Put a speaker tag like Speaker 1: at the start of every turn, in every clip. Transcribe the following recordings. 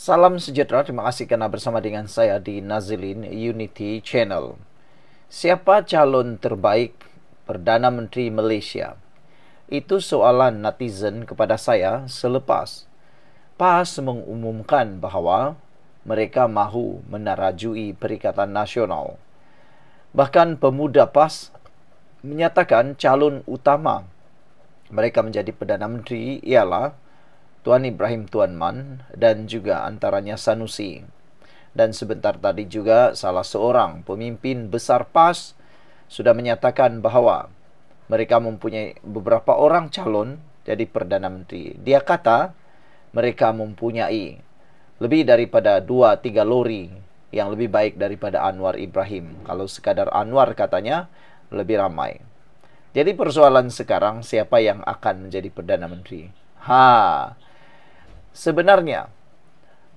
Speaker 1: Salam sejahtera, terima kasih karena bersama dengan saya di Nazilin Unity Channel. Siapa calon terbaik Perdana Menteri Malaysia? Itu soalan netizen kepada saya selepas PAS mengumumkan bahawa mereka mahu menarajui Perikatan Nasional. Bahkan pemuda PAS menyatakan calon utama mereka menjadi Perdana Menteri ialah Tuan Ibrahim Tuan Man dan juga antaranya Sanusi. Dan sebentar tadi juga salah seorang pemimpin besar PAS sudah menyatakan bahawa mereka mempunyai beberapa orang calon jadi Perdana Menteri. Dia kata mereka mempunyai lebih daripada 2-3 lori yang lebih baik daripada Anwar Ibrahim. Kalau sekadar Anwar katanya lebih ramai. Jadi persoalan sekarang siapa yang akan menjadi Perdana Menteri? Sebenarnya,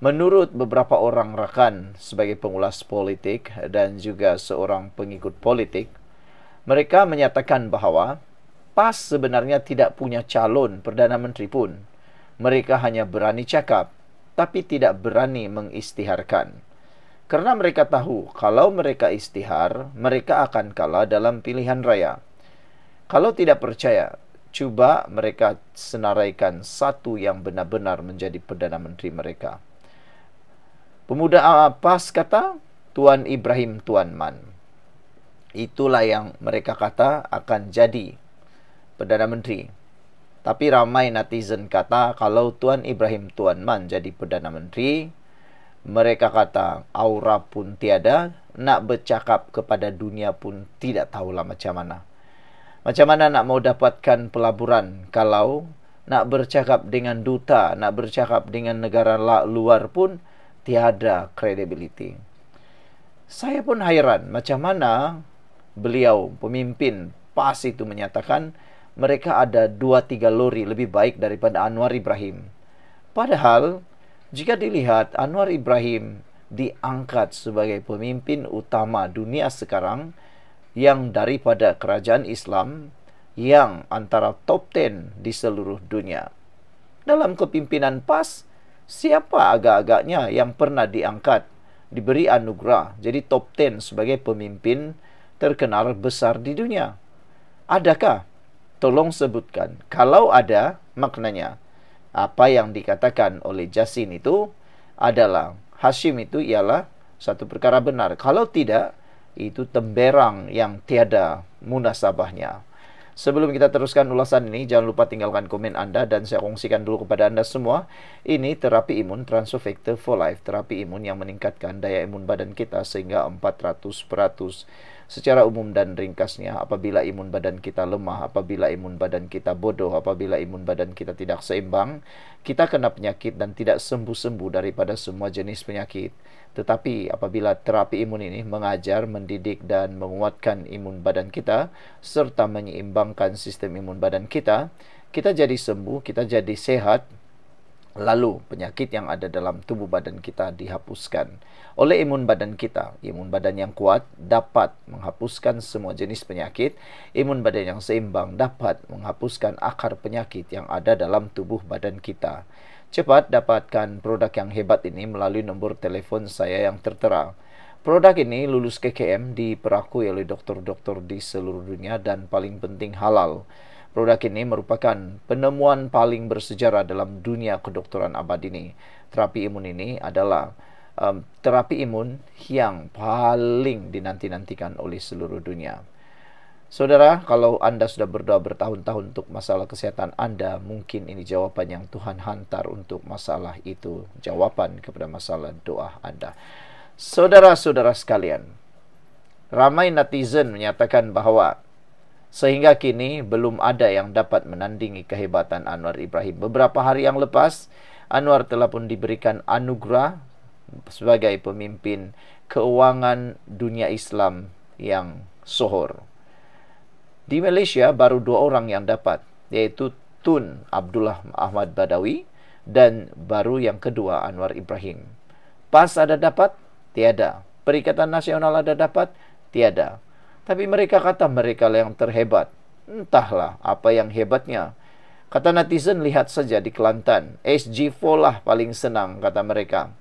Speaker 1: menurut beberapa orang rakan sebagai pengulas politik dan juga seorang pengikut politik, mereka menyatakan bahawa PAS sebenarnya tidak punya calon Perdana Menteri pun. Mereka hanya berani cakap, tapi tidak berani mengisytiharkan. Karena mereka tahu, kalau mereka isytihar, mereka akan kalah dalam pilihan raya. Kalau tidak percaya, cuba mereka senaraikan satu yang benar-benar menjadi Perdana Menteri mereka. Pemuda PAS kata, Tuan Ibrahim Tuan Man. Itulah yang mereka kata akan jadi Perdana Menteri. Tapi ramai netizen kata, kalau Tuan Ibrahim Tuan Man jadi Perdana Menteri, mereka kata, aura pun tiada, nak bercakap kepada dunia pun tidak tahulah macam mana. Macam mana nak mau dapatkan pelaburan kalau nak bercakap dengan duta, nak bercakap dengan negara luar pun tiada credibility. Saya pun hairan macam mana beliau, pemimpin PAS itu menyatakan mereka ada 2-3 lori lebih baik daripada Anwar Ibrahim. Padahal, jika dilihat Anwar Ibrahim diangkat sebagai pemimpin utama dunia sekarang, yang daripada kerajaan Islam yang antara top 10 di seluruh dunia. Dalam kepimpinan PAS, siapa agak-agaknya yang pernah diangkat, diberi anugerah jadi top 10 sebagai pemimpin terkenal besar di dunia? Adakah? Tolong sebutkan. Kalau ada, maknanya apa yang dikatakan oleh Jasin itu adalah Hashim itu ialah satu perkara benar. Kalau tidak, itu temberang yang tiada munasabahnya. Sebelum kita teruskan ulasan ini, jangan lupa tinggalkan komen anda dan saya kongsikan dulu kepada anda semua. Ini terapi imun Transofector for Life, terapi imun yang meningkatkan daya imun badan kita sehingga 400%. Secara umum dan ringkasnya, apabila imun badan kita lemah, apabila imun badan kita bodoh, apabila imun badan kita tidak seimbang, kita kena penyakit dan tidak sembuh-sembuh daripada semua jenis penyakit. Tetapi apabila terapi imun ini mengajar, mendidik dan menguatkan imun badan kita serta menyeimbangkan sistem imun badan kita, kita jadi sembuh, kita jadi sehat. Lalu penyakit yang ada dalam tubuh badan kita dihapuskan oleh imun badan kita. Imun badan yang kuat dapat menghapuskan semua jenis penyakit. Imun badan yang seimbang dapat menghapuskan akar penyakit yang ada dalam tubuh badan kita. Cepat dapatkan produk yang hebat ini melalui nombor telefon saya yang tertera. Produk ini lulus KKM, diperakui oleh doktor-doktor di seluruh dunia dan paling penting halal. Produk ini merupakan penemuan paling bersejarah dalam dunia kedokteran abad ini. Terapi imun ini adalah terapi imun yang paling dinanti-nantikan oleh seluruh dunia. Saudara, kalau anda sudah berdoa bertahun-tahun untuk masalah kesehatan anda, mungkin ini jawapan yang Tuhan hantar untuk masalah itu. Jawapan kepada masalah doa anda. Saudara-saudara sekalian, ramai netizen menyatakan bahawa sehingga kini belum ada yang dapat menandingi kehebatan Anwar Ibrahim. Beberapa hari yang lepas, Anwar telah pun diberikan anugerah sebagai pemimpin keuangan dunia Islam yang sohor. Di Malaysia baru 2 orang yang dapat, yaitu Tun Abdullah Ahmad Badawi dan baru yang kedua Anwar Ibrahim. PAS ada dapat? Tiada. Perikatan Nasional ada dapat? Tiada. Tapi mereka kata mereka yang terhebat. Entahlah apa yang hebatnya. Kata netizen, lihat saja di Kelantan. SG4 lah paling senang, kata mereka.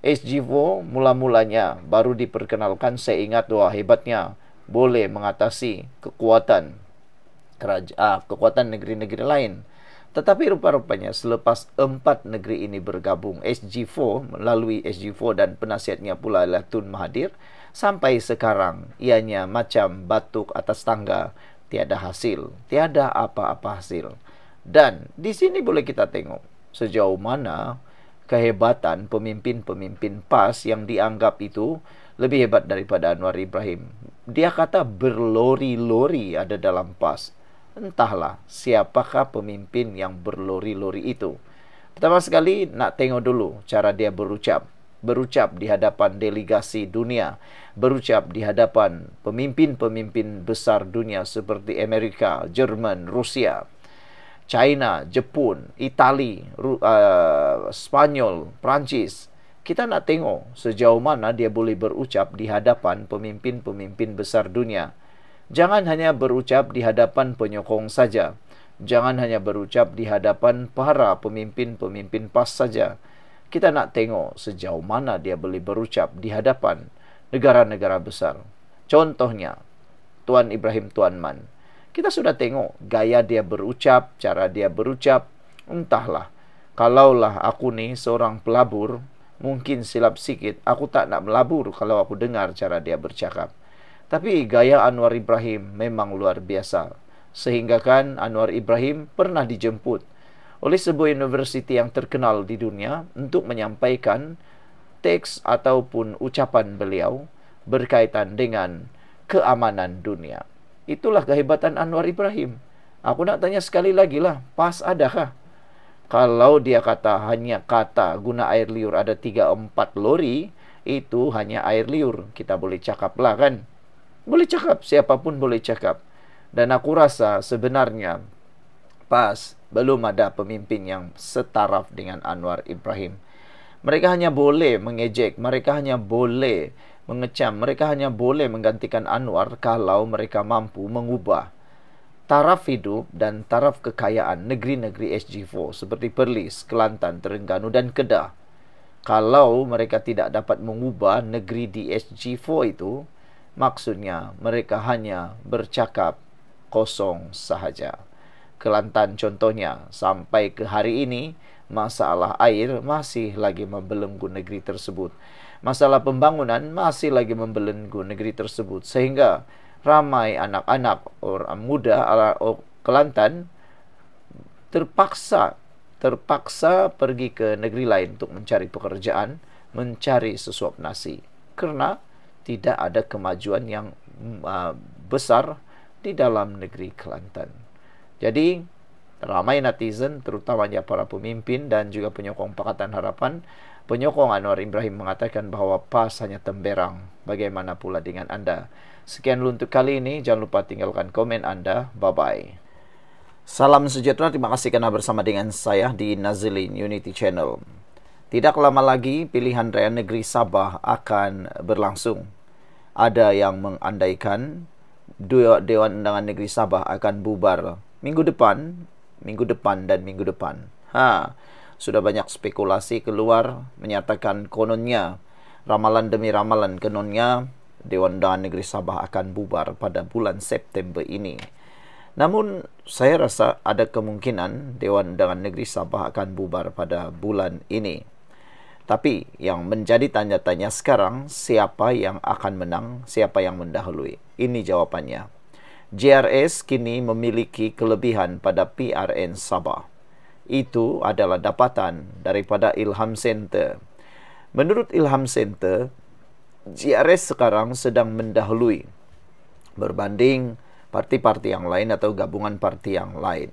Speaker 1: SG4 mula-mulanya baru diperkenalkan, saya ingat, wah hebatnya, boleh mengatasi kekuatan kekuatan negeri-negeri lain. Tetapi rupa-rupanya selepas 4 negeri ini bergabung, SG4 melalui SG4 dan penasihatnya pula adalah Tun Mahathir, sampai sekarang ianya macam batuk atas tangga, tiada hasil, tiada apa-apa hasil. Dan di sini boleh kita tengok sejauh mana kehebatan pemimpin-pemimpin PAS yang dianggap itu lebih hebat daripada Anwar Ibrahim. Dia kata berlori-lori ada dalam PAS. Entahlah siapakah pemimpin yang berlori-lori itu. Pertama sekali nak tengok dulu cara dia berucap. Berucap di hadapan delegasi dunia, berucap di hadapan pemimpin-pemimpin besar dunia seperti Amerika, Jerman, Rusia, China, Jepun, Itali, Spanyol, Prancis. Kita nak tengok sejauh mana dia boleh berucap di hadapan pemimpin-pemimpin besar dunia. Jangan hanya berucap di hadapan penyokong saja. Jangan hanya berucap di hadapan para pemimpin-pemimpin PAS saja. Kita nak tengok sejauh mana dia boleh berucap di hadapan negara-negara besar. Contohnya, Tuan Ibrahim Tuan Man. Kita sudah tengok gaya dia berucap, cara dia berucap. Entahlah, kalaulah aku ni seorang pelabur, mungkin silap sikit, aku tak nak melabur kalau aku dengar cara dia bercakap. Tapi gaya Anwar Ibrahim memang luar biasa. Sehingga kan Anwar Ibrahim pernah dijemput oleh sebuah universiti yang terkenal di dunia untuk menyampaikan teks ataupun ucapan beliau berkaitan dengan keamanan dunia. Itulah kehebatan Anwar Ibrahim. Aku nak tanya sekali lagi lah, PAS adakah? Kalau dia kata hanya kata guna air liur ada 3-4 lori, itu hanya air liur. Kita boleh cakap lah kan? Boleh cakap, siapapun boleh cakap. Dan aku rasa sebenarnya PAS belum ada pemimpin yang setaraf dengan Anwar Ibrahim. Mereka hanya boleh mengejek, mereka hanya boleh mengecam, mereka hanya boleh menggantikan Anwar kalau mereka mampu mengubah taraf hidup dan taraf kekayaan negeri-negeri SG4 seperti Perlis, Kelantan, Terengganu dan Kedah. Kalau mereka tidak dapat mengubah negeri di SG4 itu, maksudnya mereka hanya bercakap kosong sahaja. Kelantan contohnya, sampai ke hari ini masalah air masih lagi membelenggu negeri tersebut. Masalah pembangunan masih lagi membelenggu negeri tersebut. Sehingga ramai anak-anak orang muda Kelantan terpaksa pergi ke negeri lain untuk mencari pekerjaan, mencari sesuap nasi. Karena tidak ada kemajuan yang besar di dalam negeri Kelantan. Jadi, ramai netizen, terutamanya para pemimpin dan juga penyokong Pakatan Harapan, penyokong Anwar Ibrahim mengatakan bahawa PAS hanya temberang. Bagaimana pula dengan anda? Sekian dulu untuk kali ini. Jangan lupa tinggalkan komen anda. Bye-bye. Salam sejahtera. Terima kasih kerana bersama dengan saya di Nazilin Unity Channel. Tidak lama lagi pilihan raya negeri Sabah akan berlangsung. Ada yang mengandaikan Dewan Undangan Negeri Sabah akan bubar minggu depan dan minggu depan. Sudah banyak spekulasi keluar menyatakan kononnya, ramalan demi ramalan, kononnya Dewan Undangan Negeri Sabah akan bubar pada bulan September ini. Namun saya rasa ada kemungkinan Dewan Undangan Negeri Sabah akan bubar pada bulan ini. Tapi yang menjadi tanya-tanya sekarang, siapa yang akan menang, siapa yang mendahului? Ini jawapannya. JRS kini memiliki kelebihan pada PRN Sabah. Itu adalah dapatan daripada Ilham Center. Menurut Ilham Center, JRS sekarang sedang mendahului berbanding parti-parti yang lain atau gabungan parti yang lain.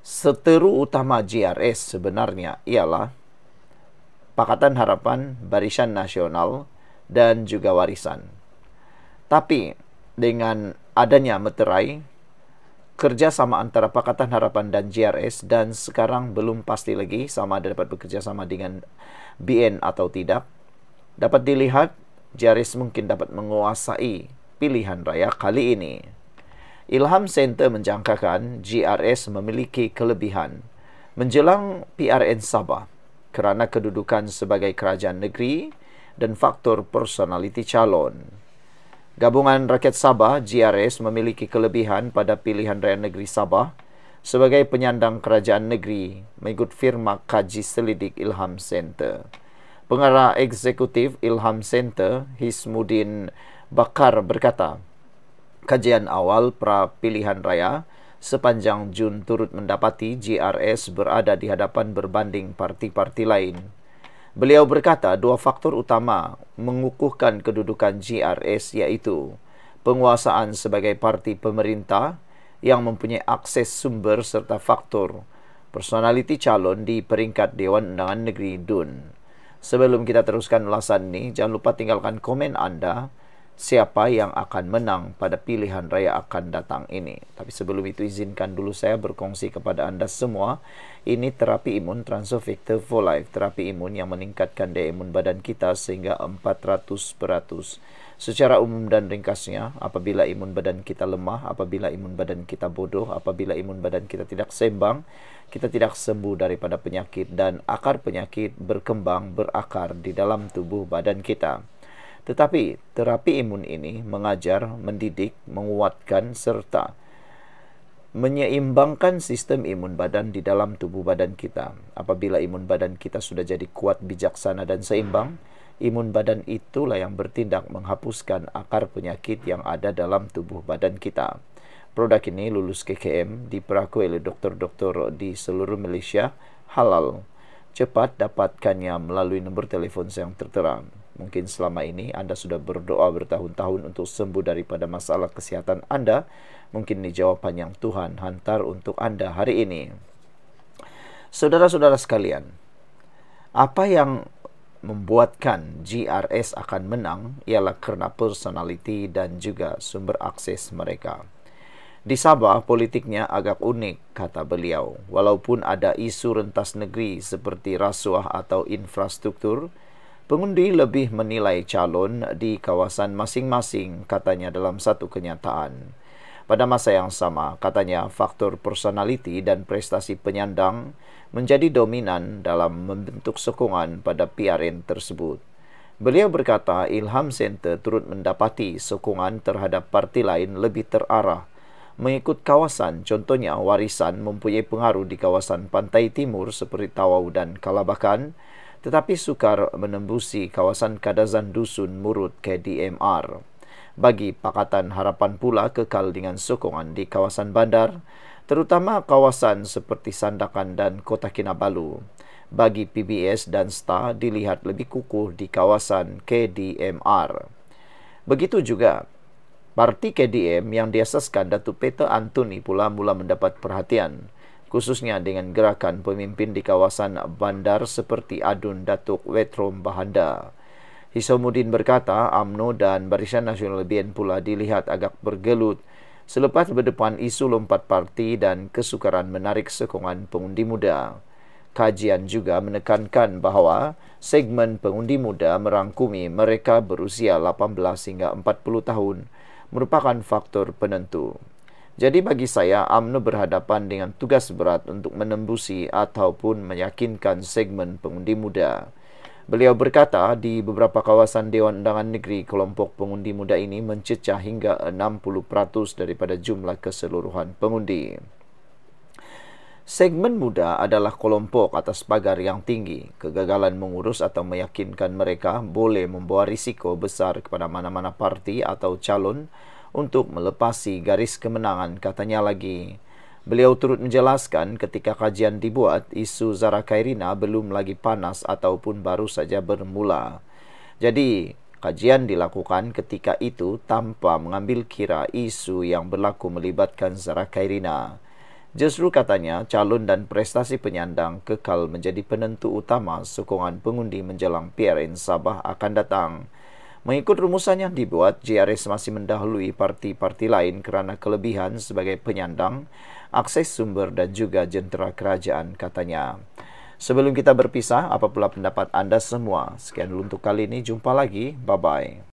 Speaker 1: Seteru utama JRS sebenarnya ialah Pakatan Harapan, Barisan Nasional dan juga Warisan. Tapi dengan adanya meterai kerjasama antara Pakatan Harapan dan JRS, dan sekarang belum pasti lagi sama ada dapat bekerjasama dengan BN atau tidak, dapat dilihat JRS mungkin dapat menguasai pilihan raya kali ini. Ilham Center menjangkakan GRS memiliki kelebihan menjelang PRN Sabah kerana kedudukan sebagai kerajaan negeri dan faktor personaliti calon. Gabungan Rakyat Sabah GRS memiliki kelebihan pada pilihan raya negeri Sabah sebagai penyandang kerajaan negeri mengikut firma kaji selidik Ilham Center. Pengarah Eksekutif Ilham Center, Hismuddin Bakar berkata, kajian awal pra pilihan raya sepanjang Jun turut mendapati GRS berada di hadapan berbanding parti-parti lain. Beliau berkata dua faktor utama mengukuhkan kedudukan GRS iaitu penguasaan sebagai parti pemerintah yang mempunyai akses sumber serta faktor personaliti calon di peringkat Dewan Undangan Negeri DUN. Sebelum kita teruskan ulasan ini, jangan lupa tinggalkan komen anda siapa yang akan menang pada pilihan raya akan datang ini. Tapi sebelum itu izinkan dulu saya berkongsi kepada anda semua, ini terapi imun Transovictor for Life, terapi imun yang meningkatkan daya imun badan kita sehingga 400%. Secara umum dan ringkasnya, apabila imun badan kita lemah, apabila imun badan kita bodoh, apabila imun badan kita tidak seimbang, kita tidak sembuh daripada penyakit dan akar penyakit berkembang berakar di dalam tubuh badan kita. Tetapi terapi imun ini mengajar, mendidik, menguatkan serta menyeimbangkan sistem imun badan di dalam tubuh badan kita. Apabila imun badan kita sudah jadi kuat, bijaksana dan seimbang, imun badan itulah yang bertindak menghapuskan akar penyakit yang ada dalam tubuh badan kita. Produk ini lulus KKM, diperakui oleh doktor-doktor di seluruh Malaysia, halal. Cepat dapatkannya melalui nombor telefon yang tertera. Mungkin selama ini anda sudah berdoa bertahun-tahun untuk sembuh daripada masalah kesihatan anda. Mungkin ini jawapan yang Tuhan hantar untuk anda hari ini. Saudara-saudara sekalian, apa yang membuatkan GRS akan menang ialah kerana personaliti dan juga sumber akses mereka. Di Sabah, politiknya agak unik, kata beliau. Walaupun ada isu rentas negeri seperti rasuah atau infrastruktur, pengundi lebih menilai calon di kawasan masing-masing, katanya dalam satu kenyataan. Pada masa yang sama, katanya faktor personaliti dan prestasi penyandang menjadi dominan dalam membentuk sokongan pada PRN tersebut. Beliau berkata Ilham Center turut mendapati sokongan terhadap parti lain lebih terarah mengikut kawasan, contohnya warisan mempunyai pengaruh di kawasan pantai timur seperti Tawau dan Kalabakan, tetapi sukar menembusi kawasan Kadazan Dusun Murut KDMR. Bagi Pakatan Harapan pula kekal dengan sokongan di kawasan bandar, terutama kawasan seperti Sandakan dan Kota Kinabalu. Bagi PBS dan STA dilihat lebih kukuh di kawasan KDMR. Begitu juga parti KDM yang diasaskan Datuk Peter Antoni pula mula mendapat perhatian, khususnya dengan gerakan pemimpin di kawasan bandar seperti Adun Datuk Wetrom Bahanda. Hismuddin berkata UMNO dan Barisan Nasional BN pula dilihat agak bergelut selepas berdepan isu lompat parti dan kesukaran menarik sokongan pengundi muda. Kajian juga menekankan bahawa segmen pengundi muda merangkumi mereka berusia 18 hingga 40 tahun merupakan faktor penentu. Jadi bagi saya, UMNO berhadapan dengan tugas berat untuk menembusi ataupun meyakinkan segmen pengundi muda. Beliau berkata di beberapa kawasan Dewan Undangan Negeri, kelompok pengundi muda ini mencecah hingga 60% daripada jumlah keseluruhan pengundi. Segmen muda adalah kelompok atas pagar yang tinggi. Kegagalan mengurus atau meyakinkan mereka boleh membawa risiko besar kepada mana-mana parti atau calon untuk melepasi garis kemenangan, katanya lagi. Beliau turut menjelaskan ketika kajian dibuat, isu Zara Khairina belum lagi panas ataupun baru saja bermula. Jadi, kajian dilakukan ketika itu tanpa mengambil kira isu yang berlaku melibatkan Zara Khairina. Justru katanya, calon dan prestasi penyandang kekal menjadi penentu utama sokongan pengundi menjelang PRN Sabah akan datang. Mengikut rumusan yang dibuat, GRS masih mendahului parti-parti lain kerana kelebihan sebagai penyandang, akses sumber dan juga jentera kerajaan, katanya. Sebelum kita berpisah, apa pula pendapat anda semua? Sekian dulu untuk kali ini, jumpa lagi, bye-bye.